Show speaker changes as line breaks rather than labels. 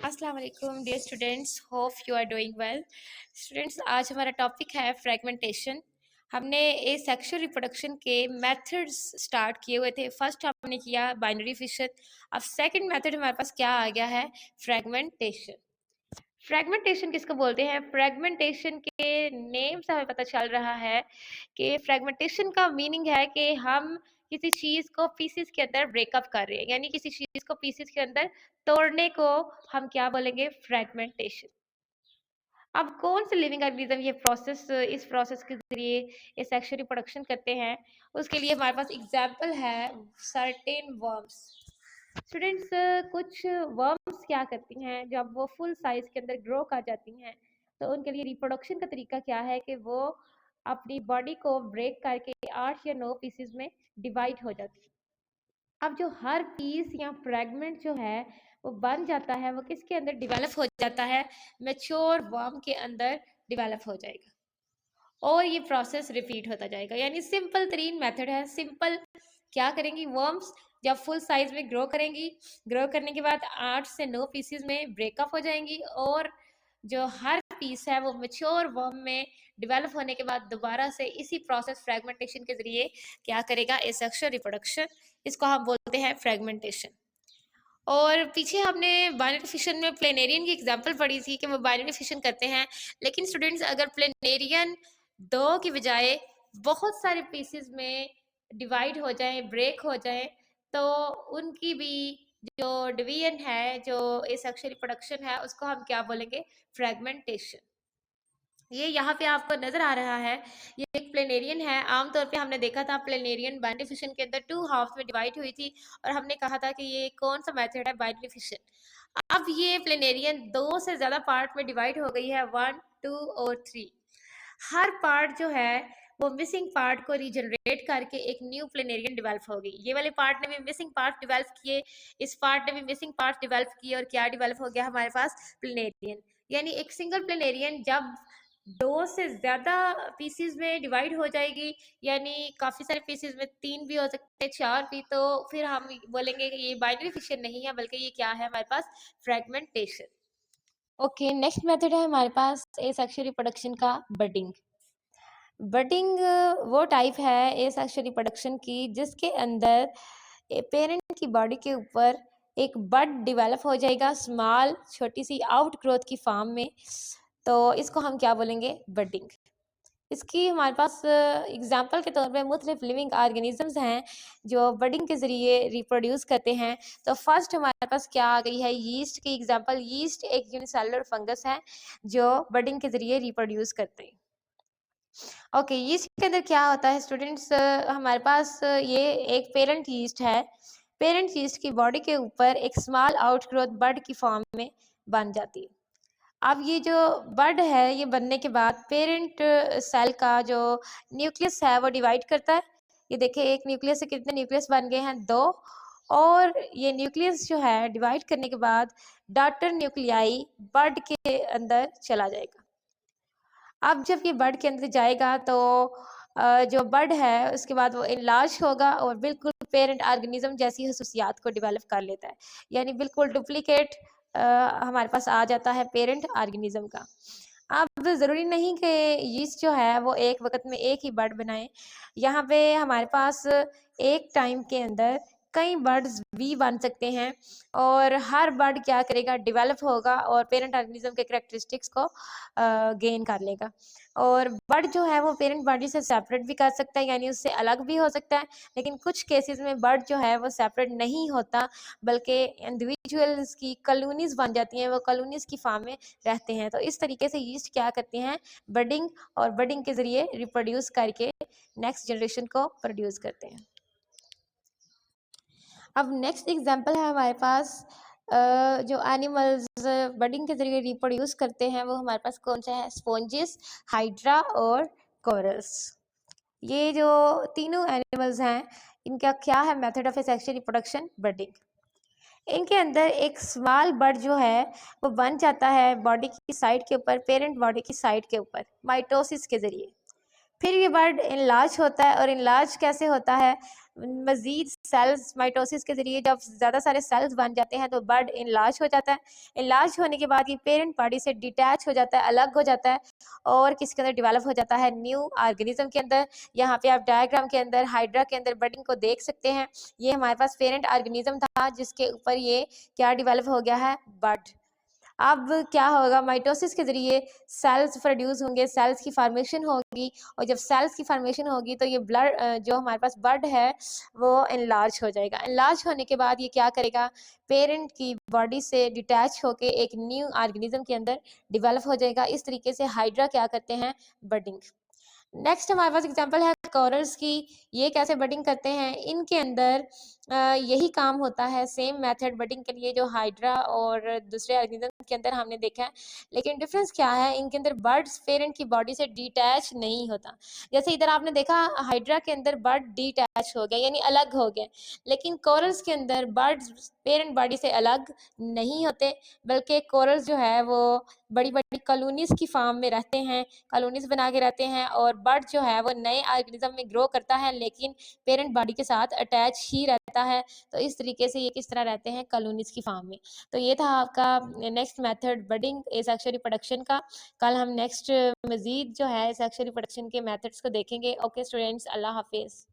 अस्सलाम वालेकुम dear students, hope you are doing well. Students, आज हमारा टॉपिक है फ्रेगमेंटेशन। हमने इस सेक्सुअल रिप्रोडक्शन के मेथड्स स्टार्ट किए हुए थे। फर्स्ट हमने किया बाइनरी फिशन। अब सेकंड मेथड हमारे पास क्या आ गया है, फ्रेगमेंटेशन। फ्रेगमेंटेशन किसको बोलते हैं? फ्रेगमेंटेशन के नेम से हमें पता चल रहा है कि फ्रेगमेंटेशन का मीनिंग है कि हम किसी चीज को पीसेस के अंदर ब्रेकअप कर रहे हैं, यानी किसी चीज को पीसेस के अंदर तोड़ने को हम क्या बोलेंगे, फ्रेगमेंटेशन। अब कौन से लिविंग ऑर्गेनिज्म इस प्रोसेस के जरिए ये सेक्सुअल रिप्रोडक्शन करते हैं, उसके लिए हमारे पास एग्जाम्पल है सर्टेन वर्म्स। स्टूडेंट्स, कुछ वर्म्स क्या करती हैं, जब वो फुल साइज के अंदर ग्रो कर जाती हैं तो उनके लिए रिप्रोडक्शन का तरीका क्या है कि वो अपनी बॉडी को ब्रेक करके 8 या 9 पीसेस में डिवाइड हो जाती है। अब जो हर पीस या फ्रेगमेंट जो है वो बन जाता है, वो किसके अंदर डिवेलप हो जाता है, मैच्योर वर्म के अंदर डिवेलप हो जाएगा और ये प्रोसेस रिपीट होता जाएगा। यानी सिंपल तरीन मेथड है। सिंपल क्या करेंगी, वर्म्स जब फुल साइज में ग्रो करेंगी, ग्रो करने के बाद 8 से 9 पीसेस में ब्रेकअप हो जाएंगी और जो हर पीस है वो मैच्योर वर्म में डिवेलप होने के बाद दोबारा से इसी प्रोसेस फ्रेगमेंटेशन के जरिए क्या करेगा, एसेक्सुअल रिप्रोडक्शन। इसको हम बोलते हैं फ्रेगमेंटेशन। और पीछे हमने बाइनरी फिशन में प्लेनेरियन की एग्जांपल पढ़ी थी कि वो बाइनरी फिशन करते हैं। लेकिन स्टूडेंट्स, अगर प्लेनेरियन 2 की बजाय बहुत सारे पीसेस में डिवाइड हो जाएं, ब्रेक हो जाएं, तो उनकी भी जो डिवीजन है, जो एसेक्सुअल रिप्रोडक्शन है, उसको हम क्या बोलेंगे, फ्रेगमेंटेशन। ये यहाँ पे आपको नजर आ रहा है, ये एक प्लेनेरियन है। आमतौर पे हमने देखा था प्लेनेरियन बाइनरी फिशन के अंदर 2 हाफ में डिवाइड हुई थी और हमने कहा था कि ये कौन सा मेथड है, बाइनरी फिशन। अब ये प्लेनेरियन 2 से ज्यादा पार्ट में डिवाइड हो गई है, 1, 2 और 3। हर पार्ट जो है वो मिसिंग पार्ट को रीजनरेट करके एक न्यू प्लेनेरियन डेवलप हो गई। ये वाले पार्ट ने भी मिसिंग पार्ट डेवलप किए, इस पार्ट ने भी मिसिंग पार्ट डेवलप किए और क्या डेवलप हो गया हमारे पास, प्लेनेरियन। यानी एक सिंगल प्लेनेरियन जब 2 से ज्यादा पीसीज में डिवाइड हो जाएगी, यानी काफी सारे पीसीज में 3 भी हो सकते हैं, 4 भी, तो फिर हम बोलेंगे कि ये बाइनरी फिशन नहीं है, बल्कि ये क्या है हमारे पास, फ्रेगमेंटेशन। ओके, नेक्स्ट मेथड है हमारे पास एसेक्सुअल रिप्रोडक्शन का, बडिंग। बडिंग वो टाइप है एसेक्सुअल रिप्रोडक्शन की जिसके अंदर पेरेंट की बॉडी के ऊपर एक बड डेवलप हो जाएगा, स्मॉल छोटी सी आउट ग्रोथ की फॉर्म में। तो इसको हम क्या बोलेंगे, बडिंग। इसकी हमारे पास एग्जाम्पल के तौर पे मुख्तलिफ लिविंग ऑर्गेनिजम्स हैं जो बडिंग के ज़रिए रिप्रोड्यूस करते हैं। तो फर्स्ट हमारे पास क्या आ गई है, यीस्ट की एग्जाम्पल। यीस्ट एक यूनिसेलुलर फंगस है जो बडिंग के ज़रिए रिप्रोड्यूस करते हैं। ओके, यीस्ट के अंदर क्या होता है स्टूडेंट्स, हमारे पास ये एक पेरेंट यीस्ट है। पेरेंट यीस्ट की बॉडी के ऊपर एक स्मॉल आउटग्रोथ बड की फॉर्म में बन जाती है। अब ये जो बड है, ये बनने के बाद पेरेंट सेल का जो न्यूक्लियस है वो डिवाइड करता है। ये देखिए, एक न्यूक्लियस से कितने न्यूक्लियस बन गए हैं, 2। और ये न्यूक्लियस जो है डिवाइड करने के बाद डॉटर न्यूक्लियाई बड के अंदर चला जाएगा। अब जब ये बर्ड के अंदर जाएगा तो जो बर्ड है उसके बाद वो इनलार्ज होगा और बिल्कुल पेरेंट ऑर्गेनिज्म जैसी खसूसियात को डेवलप कर लेता है, यानी बिल्कुल डुप्लीकेट हमारे पास आ जाता है पेरेंट ऑर्गेनिज्म का। अब ज़रूरी नहीं कि यीस्ट जो है वो एक वक्त में एक ही बर्ड बनाए। यहाँ पे हमारे पास एक टाइम के अंदर कई बर्ड्स भी बन सकते हैं और हर बर्ड क्या करेगा, डेवलप होगा और पेरेंट ऑर्गेनिज्म के करेक्टरिस्टिक्स को गेन कर लेगा। और बर्ड जो है वो पेरेंट बॉडी से सेपरेट भी कर सकता है, यानी उससे अलग भी हो सकता है। लेकिन कुछ केसेस में बर्ड जो है वो सेपरेट नहीं होता, बल्कि इंडिविजुअल्स की कॉलोनीज बन जाती हैं, वो कॉलोनीज की फार्म में रहते हैं। तो इस तरीके से यीस्ट क्या करते हैं, बडिंग, और बडिंग के जरिए रिप्रोड्यूस करके नेक्स्ट जनरेशन को प्रोड्यूस करते हैं। अब नेक्स्ट एग्जांपल है हमारे पास जो एनिमल्स बडिंग के जरिए रिप्रोड्यूस करते हैं, वो हमारे पास कौन सा है, स्पॉन्जेस, हाइड्रा और कोरल्स। ये जो तीनों एनिमल्स हैं, इनका क्या है method of sexual reproduction, budding. इनके अंदर एक स्मॉल बर्ड जो है वो बन जाता है बॉडी की साइड के ऊपर, पेरेंट बॉडी की साइड के ऊपर, माइटोसिस के जरिए। फिर ये बर्ड इनलार्ज होता है, और इनलार्ज कैसे होता है, मजीद सेल्स माइटोसिस के ज़रिए जब ज़्यादा सारे सेल्स बन जाते हैं तो बर्ड इनलार्ज हो जाता है। इनलार्ज होने के बाद ये पेरेंट बॉडी से डिटैच हो जाता है, अलग हो जाता है और किसके अंदर डेवलप हो जाता है, न्यू ऑर्गेनिज्म के अंदर। यहाँ पे आप डायग्राम के अंदर हाइड्रा के अंदर बर्डिंग को देख सकते हैं। ये हमारे पास पेरेंट ऑर्गेनिज्म था जिसके ऊपर ये क्या डेवलप हो गया है, बर्ड। अब क्या होगा, माइटोसिस के ज़रिए सेल्स प्रोड्यूस होंगे, सेल्स की फॉर्मेशन होगी और जब सेल्स की फॉर्मेशन होगी तो ये ब्लड जो हमारे पास ब्लड है वो इनलार्ज हो जाएगा। इनलार्ज होने के बाद ये क्या करेगा, पेरेंट की बॉडी से डिटैच होके एक न्यू ऑर्गेनिज्म के अंदर डेवलप हो जाएगा। इस तरीके से हाइड्रा क्या करते हैं, बडिंग। नेक्स्ट हमारे पास एग्जांपल है कोरल्स की। ये कैसे बडिंग करते हैं, इनके अंदर यही काम होता है, सेम मेथड बडिंग के लिए जो हाइड्रा और दूसरे ऑर्गेनिज्म के अंदर हमने देखा है। लेकिन डिफरेंस क्या है, इनके अंदर बर्ड्स पेरेंट की बॉडी से डिटैच नहीं होता। जैसे इधर आपने देखा हाइड्रा के अंदर बर्ड डिटैच हो गया यानी अलग हो गए, लेकिन कोरल्स के अंदर बर्ड्स पेरेंट बॉडी से अलग नहीं होते, बल्कि कोरल्स जो है वो बड़ी बड़ी कॉलोनीज की फार्म में रहते हैं, कॉलोनीज बना के रहते हैं और बर्ड जो है वो नए ऑर्गेनिज्म में ग्रो करता है लेकिन पेरेंट बॉडी के साथ अटैच ही रहता है। तो इस तरीके से ये किस तरह रहते हैं, कॉलोनीज की फार्म में। तो ये था आपका next method budding asexual reproduction का। कल हम नेक्स्ट मजीद जो है सेक्सुअल रिप्रोडक्शन के मेथड्स को देखेंगे। ओके स्टूडेंट्स, अल्लाह हाफिज़।